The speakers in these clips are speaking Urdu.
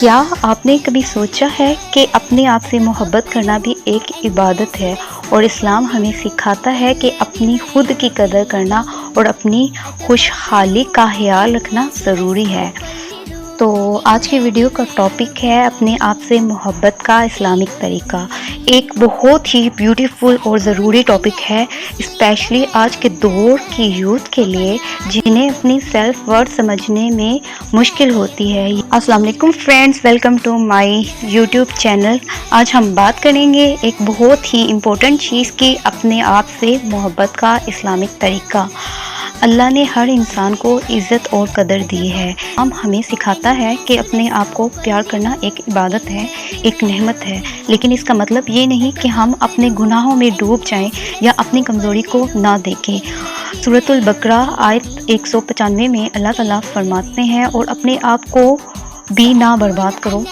کیا آپ نے کبھی سوچا ہے کہ اپنے آپ سے محبت کرنا بھی ایک عبادت ہے، اور اسلام ہمیں سکھاتا ہے کہ اپنی خود کی قدر کرنا اور اپنی خوشحالی کا خیال رکھنا ضروری ہے۔ تو آج کی ویڈیو کا ٹاپک ہے اپنے آپ سے محبت کا اسلامک طریقہ۔ ایک بہت ہی بیوٹیفل اور ضروری ٹاپک ہے، اسپیشلی آج کے دور کی یوتھ کے لیے جنہیں اپنی سیلف ورتھ سمجھنے میں مشکل ہوتی ہے۔ السلام علیکم friends, welcome to my YouTube channel. آج ہم بات کریں گے ایک بہت ہی امپورٹنٹ چیز کی، اپنے آپ سے محبت کا اسلامک طریقہ۔ اللہ نے ہر انسان کو عزت اور قدر دی ہے۔ ہمیں سکھاتا ہے کہ اپنے آپ کو پیار کرنا ایک عبادت ہے، ایک نعمت ہے، لیکن اس کا مطلب یہ نہیں کہ ہم اپنے گناہوں میں ڈوب جائیں یا اپنی کمزوری کو نہ دیکھیں۔ سورۃ البقرہ آیت 195 میں اللہ تعالیٰ فرماتے ہیں، اور اپنے آپ کو بھی نہ برباد کرو۔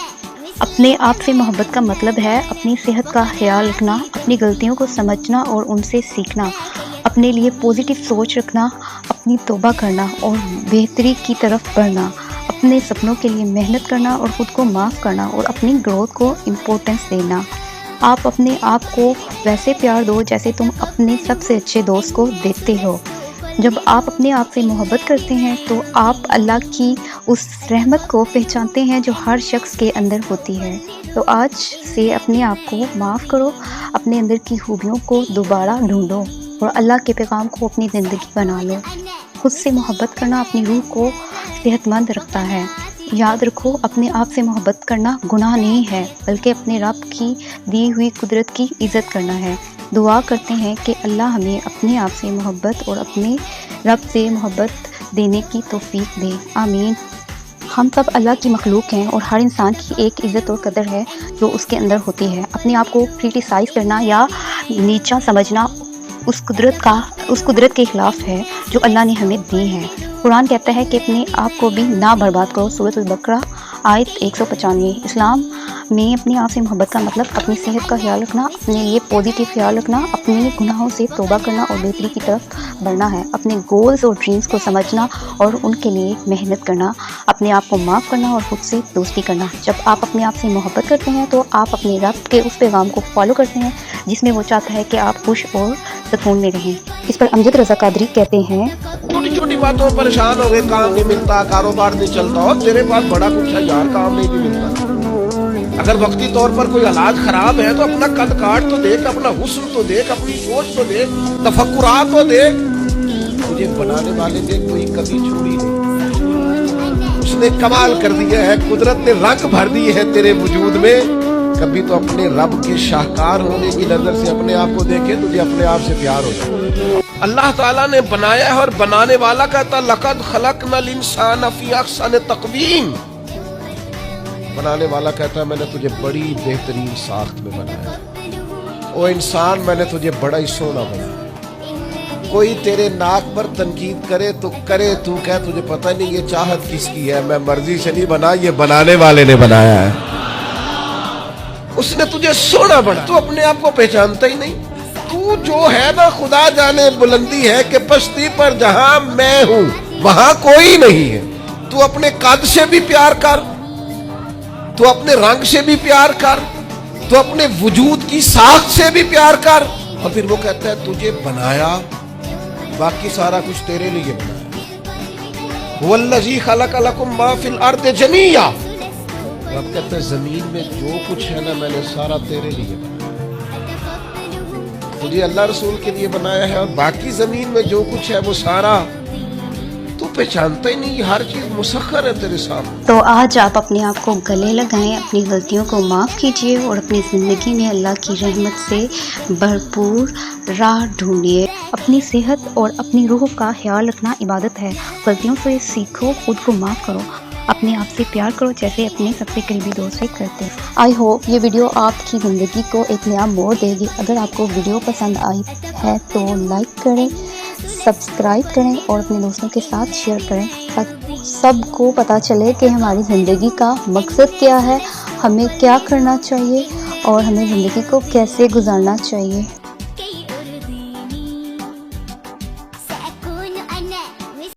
اپنے آپ سے محبت کا مطلب ہے اپنی صحت کا خیال رکھنا، اپنی غلطیوں کو سمجھنا اور ان سے سیکھنا، اپنے لیے پازیٹیو سوچ رکھنا، اپنی توبہ کرنا اور بہتری کی طرف بڑھنا، اپنے سپنوں کے لیے محنت کرنا اور خود کو معاف کرنا اور اپنی گروتھ کو امپورٹنس دینا۔ آپ اپنے آپ کو ویسے پیار دو جیسے تم اپنے سب سے اچھے دوست کو دیتے ہو۔ جب آپ اپنے آپ سے محبت کرتے ہیں تو آپ اللہ کی اس رحمت کو پہچانتے ہیں جو ہر شخص کے اندر ہوتی ہے۔ تو آج سے اپنے آپ کو معاف کرو، اپنے اندر کی خوبیوں کو دوبارہ ڈھونڈو اور اللہ کے پیغام کو اپنی زندگی بنا لو۔ خود سے محبت کرنا اپنی روح کو صحت مند رکھتا ہے۔ یاد رکھو، اپنے آپ سے محبت کرنا گناہ نہیں ہے، بلکہ اپنے رب کی دی ہوئی قدرت کی عزت کرنا ہے۔ دعا کرتے ہیں کہ اللہ ہمیں اپنے آپ سے محبت اور اپنے رب سے محبت دینے کی توفیق دے، آمین۔ ہم سب اللہ کی مخلوق ہیں، اور ہر انسان کی ایک عزت اور قدر ہے جو اس کے اندر ہوتی ہے۔ اپنے آپ کو کرٹیسائز کرنا یا نیچا سمجھنا اس قدرت کے خلاف ہے جو اللہ نے ہمیں دی ہے۔ قرآن کہتا ہے کہ اپنے آپ کو بھی نہ برباد کرو، سورۃ البقرہ آیت 195۔ اسلام میں اپنے آپ سے محبت کا مطلب اپنی صحت کا خیال رکھنا، اپنے لیے پازیٹیو خیال رکھنا، اپنے گناہوں سے توبہ کرنا اور بہتری کی طرف بڑھنا ہے، اپنے گولز اور ڈریمز کو سمجھنا اور ان کے لیے محنت کرنا، اپنے آپ کو معاف کرنا اور خود سے دوستی کرنا۔ جب آپ اپنے آپ سے محبت کرتے ہیں تو آپ اپنے رب کے اس پیغام کو فالو کرتے ہیں جس میں وہ چاہتا ہے کہ آپ خوش اور سکون میں رہیں۔ اس پر امجد رضا قادری کہتے ہیں، چھوٹی چھوٹی باتوں پر پریشان ہو گئے، کام نہیں ملتا، کاروبار نہیں چلتا، اور تیرے پاس بڑا کچھ ہے یار، کام نہیں بھی ملتا۔ اگر وقتی طور پر کوئی حالات خراب ہے تو اپنا قد کاٹ تو دیکھ، اپنا حسن تو دیکھ، اپنی سوچ تو دیکھ، تفکرات تو دیکھ۔ مجھے بنانے والے نے کوئی کمی چھوڑی نہیں، اس نے کمال کر دیا ہے، قدرت نے رنگ بھر دی ہے تیرے وجود میں۔ کبھی تو اپنے رب کے شاہکار ہونے کی نظر سے اپنے آپ کو دیکھے، تجھے اپنے آپ سے پیار ہو جائے۔ اللہ تعالیٰ نے بنایا ہے، اور بنانے والا کہتا لقد خلقنا الانسان فی احسن تقویم۔ بنانے والا کہتا ہے میں نے تجھے بڑی بہترین ساخت میں بنایا ہے۔ او انسان، میں نے تجھے بڑا ہی سونا بنایا۔ کوئی تیرے ناک پر تنقید کرے تو کرے، تو کہے تجھے پتہ نہیں یہ چاہت کس کی ہے، میں مرضی سے نہیں بنا، یہ بنانے والے نے بنایا ہے۔ اس نے تجھے سونا بنا، تو اپنے آپ کو پہچانتا ہی نہیں۔ تو جو ہے نا، خدا جانے بلندی ہے کہ پشتی پر جہاں میں ہوں وہاں کوئی نہیں ہے۔ تو اپنے قد سے بھی پیار کر، تو اپنے رنگ سے بھی پیار کر، تو اپنے وجود کی ساخت سے بھی پیار کر۔ اور پھر وہ کہتا ہے تجھے بنایا، باقی سارا کچھ تیرے لیے بنایا۔ وَالَّذِي خَلَقَ لَكُم مَّا فِي الْأَرْضِ جَمِيعًا۔ رب کہتا ہے زمین میں جو کچھ ہے نا، میں نے سارا تیرے لیے بنایا، تجھے اللہ رسول کے لیے بنایا ہے، اور باقی زمین میں جو کچھ ہے وہ سارا تو پہچانتا ہی نہیں، ہر چیز مسخر ہے تیرے سامنے۔ تو آج آپ اپنے آپ کو گلے لگائیں، اپنی غلطیوں کو معاف کیجیے اور اپنی زندگی میں اللہ کی رحمت سے بھرپور راہ ڈھونڈیے۔ اپنی صحت اور اپنی روح کا خیال رکھنا عبادت ہے۔ غلطیوں سے سیکھو، خود کو معاف کرو، اپنے آپ سے پیار کرو جیسے اپنے سب سے قریبی دوست سے کرتے۔ آئی ہوپ یہ ویڈیو آپ کی زندگی کو ایک نیا موڑ دے گی۔ اگر آپ کو ویڈیو پسند آئی ہے تو لائک کریں، سبسکرائب کریں اور اپنے دوستوں کے ساتھ شیئر کریں، تاکہ سب کو پتہ چلے کہ ہماری زندگی کا مقصد کیا ہے، ہمیں کیا کرنا چاہیے اور ہمیں زندگی کو کیسے گزارنا چاہیے۔